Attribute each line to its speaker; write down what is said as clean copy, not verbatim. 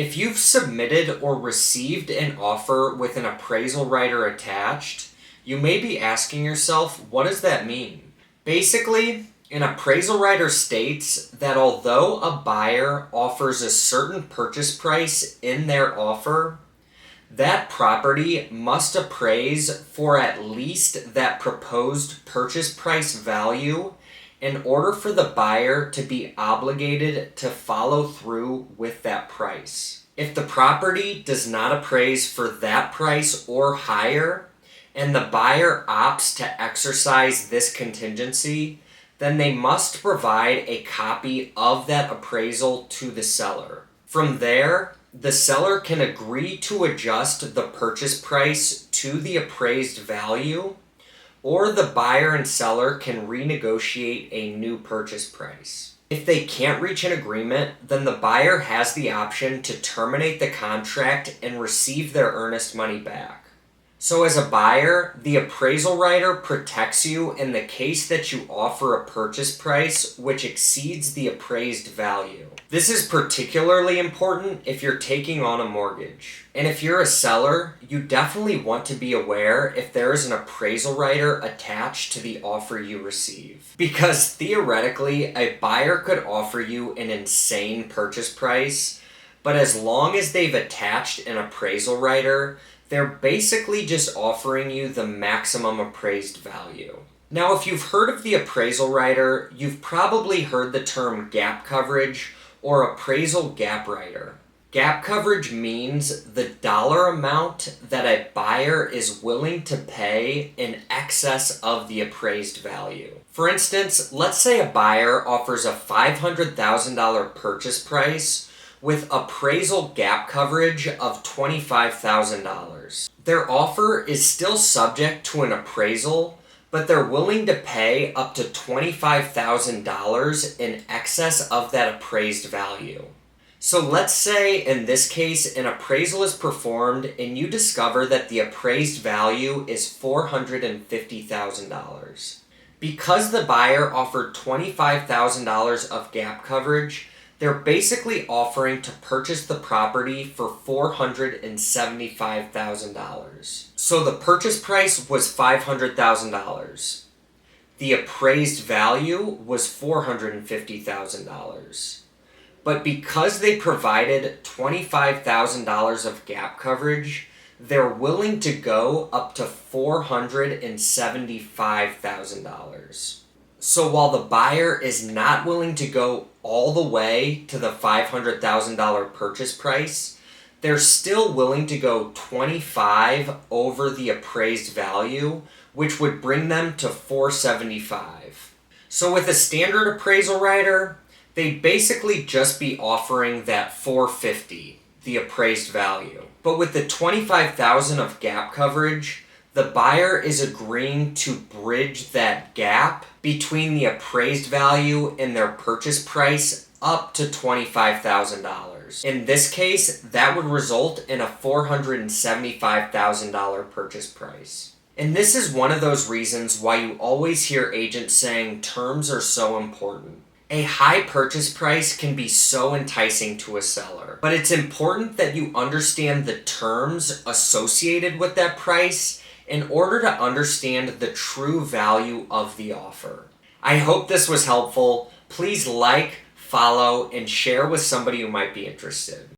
Speaker 1: If you've submitted or received an offer with an appraisal writer attached, you may be asking yourself, what does that mean? Basically, an appraisal writer states that although a buyer offers a certain purchase price in their offer, that property must appraise for at least that proposed purchase price value in order for the buyer to be obligated to follow through with that price. If the property does not appraise for that price or higher, and the buyer opts to exercise this contingency, then they must provide a copy of that appraisal to the seller. From there, the seller can agree to adjust the purchase price to the appraised value, or the buyer and seller can renegotiate a new purchase price. If they can't reach an agreement, then the buyer has the option to terminate the contract and receive their earnest money back. So as a buyer, the appraisal writer protects you in the case that you offer a purchase price which exceeds the appraised value. This is particularly important if you're taking on a mortgage. And if you're a seller, you definitely want to be aware if there is an appraisal writer attached to the offer you receive. Because theoretically, a buyer could offer you an insane purchase price, but as long as they've attached an appraisal writer, they're basically just offering you the maximum appraised value. Now, if you've heard of the appraisal writer, you've probably heard the term gap coverage or appraisal gap writer. Gap coverage means the dollar amount that a buyer is willing to pay in excess of the appraised value. For instance, let's say a buyer offers a $500,000 purchase price with appraisal gap coverage of $25,000. Their offer is still subject to an appraisal, but they're willing to pay up to $25,000 in excess of that appraised value. So let's say in this case an appraisal is performed and you discover that the appraised value is $450,000. Because the buyer offered $25,000 of gap coverage, they're basically offering to purchase the property for $475,000. So the purchase price was $500,000. The appraised value was $450,000. But because they provided $25,000 of gap coverage, they're willing to go up to $475,000. So while the buyer is not willing to go all the way to the $500,000 purchase price, they're still willing to go 25 over the appraised value, which would bring them to $475,000. So with a standard appraisal writer, they'd basically just be offering that $450,000, the appraised value. But with the $25,000 of gap coverage, the buyer is agreeing to bridge that gap between the appraised value and their purchase price up to $25,000. In this case, that would result in a $475,000 purchase price. And this is one of those reasons why you always hear agents saying terms are so important. A high purchase price can be so enticing to a seller, but it's important that you understand the terms associated with that price in order to understand the true value of the offer. I hope this was helpful. Please like, follow, and share with somebody who might be interested.